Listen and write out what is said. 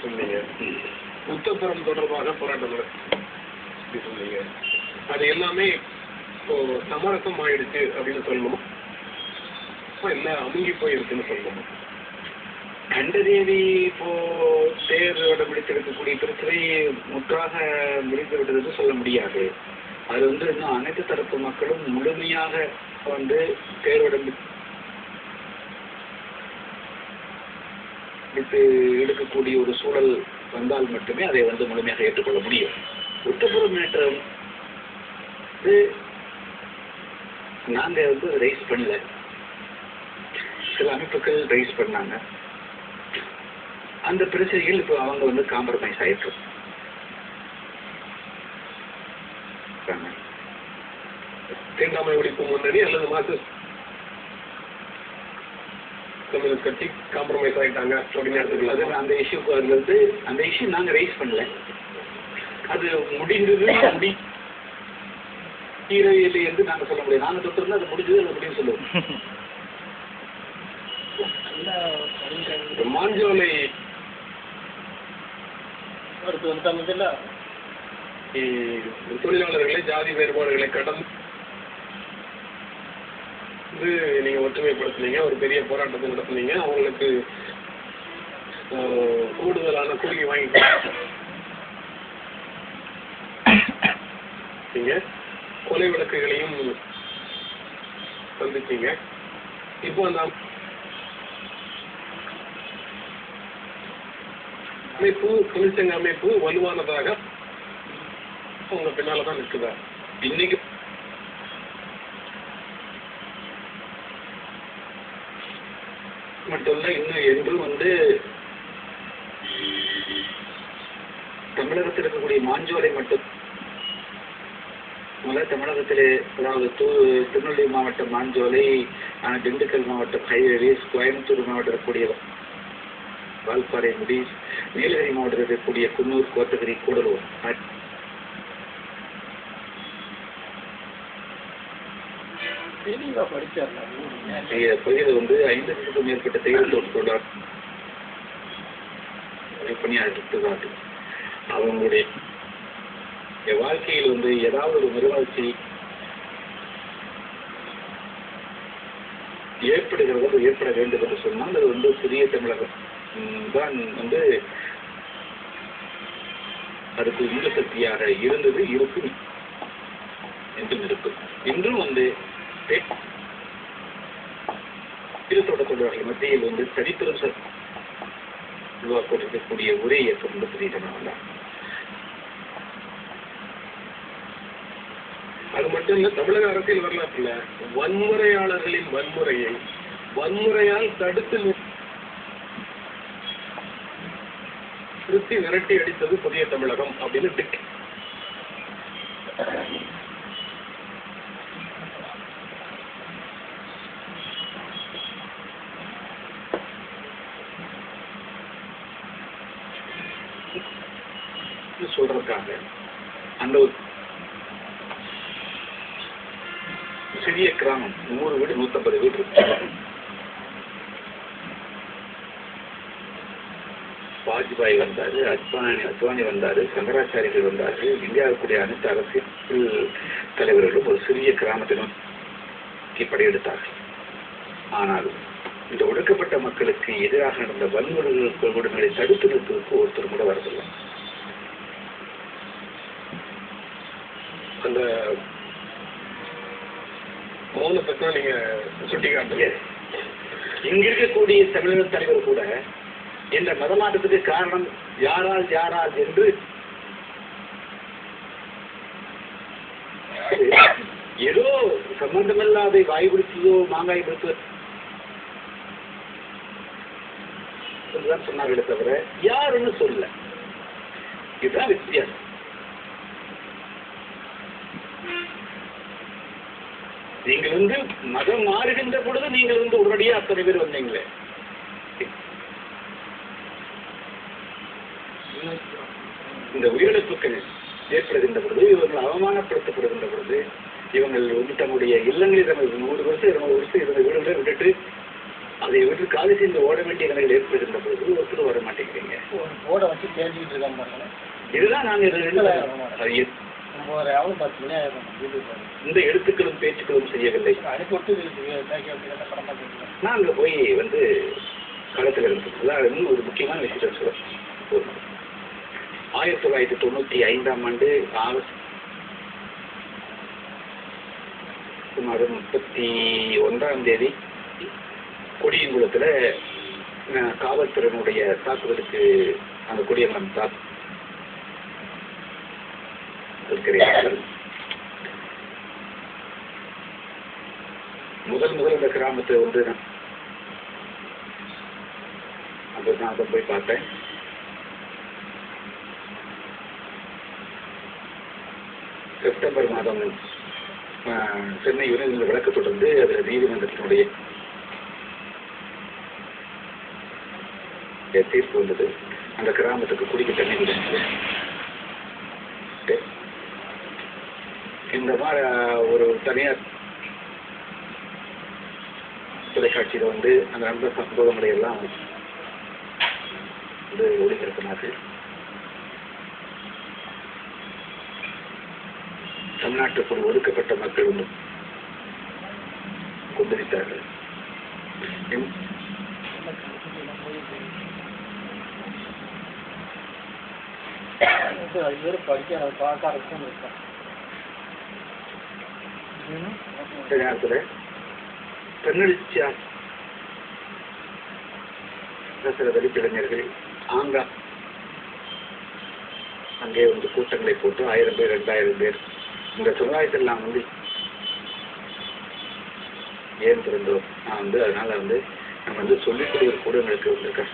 சொன்னீங்க. புத்தப்புறம் தொடர்பாக போராட்டம் சொன்னீங்க. அது எல்லாமே இப்போ சமரசம் ஆயிடுச்சு அப்படின்னு சொல்லணும், இல்ல அமுங்கி போயிருக்குன்னு சொல்லணும். கண்டதேவி இப்போ தேரோட பிடித்திருக்கக்கூடிய பிரச்சனை முற்றாக முடிந்து விட்டது சொல்ல முடியாது. அது இன்னும் அனைத்து தரப்பு மக்களும் முழுமையாக தேரோட எடுக்கக்கூடிய ஒரு சூழல் வந்தால் மட்டுமே அதை முழுமையாக ஏற்றுக்கொள்ள முடியும். ஒட்டுப்புற மேற்றம் நாங்க ரைஸ் பண்ணல, சில அமைப்புகள் ரைஸ் பண்ணாங்க. அந்த பிரச்சனைகள் இப்போ அவங்க காம்ப்ரமைஸ் ஆயிட்டு தீண்டாமை ஒழிப்பு முன்னணி அல்லது மார்க்சிஸ்ட் கம்யூனிஸ்ட் கட்சி காம்ப்ரமைஸ் ஆயிட்டாங்க அப்படின்னு எடுத்துக்கலாம். அந்த இஷ்யூக்கு அது அந்த இஷ்யூ நாங்க ரைஸ் பண்ணல, அது முடிந்தது இல்லை என்று நாங்க சொல்ல முடியாது. நாங்க தொட்டிருந்தா அது முடிஞ்சது அது முடியும் சொல்லுவோம். மாஞ்சோலை தொழிலாளர்களை ஜாதி வேறுபாடுகளை கடந்து நீங்க ஒற்றுமைப்படுத்தினீங்க, ஒரு பெரிய போராட்டத்தை நடத்தினீங்க. அவங்களுக்கு கூடுதலான கூலி வாங்கி கொலை வழக்குகளையும் சந்திச்சீங்க. இப்போ அந்த அமைப்பு, தொழிற்சங்க அமைப்பு வலுவானதாக உங்க பின்னாலதான் நிற்குதா? இன்னைக்கு மட்டும் இல்ல, இன்னும் என்றும் தமிழகத்தில் இருக்கக்கூடிய மாஞ்சோலை மட்டும் தமிழகத்திலே, அதாவது திருநெல்வேலி மாவட்டம் மாஞ்சோலை, திண்டுக்கல் மாவட்டம் ஹைவேஸ், கோயம்புத்தூர் மாவட்டம் இருக்கக்கூடிய வால்பாறை, முடி, நீலகிரி மாவட்டத்தில் இருக்கக்கூடிய குன்னூர், கோத்தகிரி, கூடலூர் பகுதியில் 50க்கும் மேற்பட்ட தேயிலை தோட்டத்தோட பணியாற்றுகிறார்கள். அவங்களுடைய வாழ்க்கையில் ஏதாவது ஒரு மறுவாழ்ச்சி ஏற்படுகிறது, ஏற்பட வேண்டும் என்று சொன்னால் அது புதிய தமிழகம் தான் அதுக்கு உள்ள சக்தியாக இருந்தது, இருக்கும், என்றும் இருக்கும். இன்றும் தோட்ட தொழிலாளர்கள் மத்தியில் சரித்திரம் உருவாக்கக்கூடிய ஒரே இயக்கம் புதிய தமிழகம் தான். அது மட்டும் இல்ல, தமிழக அரசியல் வரலாற்றுல வன்முறையாளர்களின் வன்முறையை வன்முறையால் தடுத்து நிறுத்தி விரட்டி அடித்தது புதிய தமிழகம் அப்படின்னு சொல்றதுக்காக அந்த ஒரு சிறிய கிராமம், 100 வீடு 150 வீடு இருக்கு. வாஜ்பாய் வந்தாரு, அத்வானி வந்தாரு, சங்கராச்சாரியர்கள் வந்தாரு, இந்தியாவுக்குரிய அனைத்து அரசியல் தலைவர்களும் ஒரு சிறிய கிராமத்தை நோக்கி படையெடுத்தார்கள். ஆனால் இந்த ஒடுக்கப்பட்ட மக்களுக்கு எதிராக நடந்த வன்முறைகளை தடுத்து நிறுத்துவதற்கு ஒருத்தர் கூட வரதில்லை. அந்த மௌனத்தை நீங்க சுட்டிக்காட்டுங்க. இங்க இருக்கக்கூடிய தமிழக தலைவர் கூட இந்த மதமாற்றத்துக்கு காரணம் யாரால் என்று ஏதோ சம்பந்தமில்லாத வாய்பிடிச்சதோ மாங்காய் பிடித்ததோ சொன்னார்களே தவிர யாருன்னு சொல்ல. இதுதான் வித்தியாசம். நீங்கள் மதம் மாறுகின்ற பொழுது நீங்கள் உடனடியாக அத்தனை பேர் வந்தீங்களே. இந்த உயிரிழப்புகள் ஏற்படுகின்ற பொழுது, இவர்கள் அவமானப்படுத்தப்படுகின்ற பொழுது, இவங்கள் தன்னுடைய இல்லங்களில் 100 வருஷம் 200 வருஷம் இருந்த வீடுகளை விட்டுட்டு அதை விட்டு காலி செய்து ஓட வேண்டிய நிலையில் ஏற்படுகின்ற பொழுது ஒருத்தர் வர மாட்டேங்கிறீங்க. ஓட வச்சு தேஞ்சிக்கிட்டு இருக்காம பாருங்க. இதுதான் நாங்கள் இந்த எழுத்துக்களும் பேச்சுக்களும் செய்யவில்லை. நாங்கள் போய் வந்து களத்தில் இருந்தது இன்னும் ஒரு முக்கியமான விஷயத்தை சொல்ல 1995ஆம் ஆண்டு ஆகஸ்ட் மாதம் 31ஆம் தேதி கொடியங்குளத்தில் காவல்துறையினுடைய தாக்குதலுக்கு அந்த கொடியங்குளம் இருக்கிறார்கள். முதல் இந்த கிராமத்தை வந்து நான் அதை போய் பார்த்தேன். செப்டம்பர் மாதம் சென்னை உயர்நீதிமன்ற வழக்கு தொடர்ந்து அதில் நீதிமன்றத்தினுடைய தீர்ப்பு வந்தது. அந்த கிராமத்துக்கு குடிக்க தண்ணி விடுங்க. இந்த மாதிரி ஒரு தனியார் தொலைக்காட்சியில் வந்து அந்த நடந்த சம்பவங்களை எல்லாம் வந்து ஒளிபரப்பினார்கள். தமிழ்நாட்டுக்குள் ஒடுக்கப்பட்ட மக்கள் ஒன்று கொந்தளித்தார்கள். இந்த நேரத்தில் பெண்ணெழுச்சியா சில தலித்திளைஞர்கள் அங்கே வந்து கூட்டங்களை போட்டு 1000 பேர் 2000 பேர் இந்த சமுதாயத்தில் நான் வந்து ஏன் பிறந்தோம் நான் வந்து அதனால வந்து நம்ம வந்து சொல்லிக்கூடிய ஒரு கூடங்களுக்கு வந்திருக்கேன்.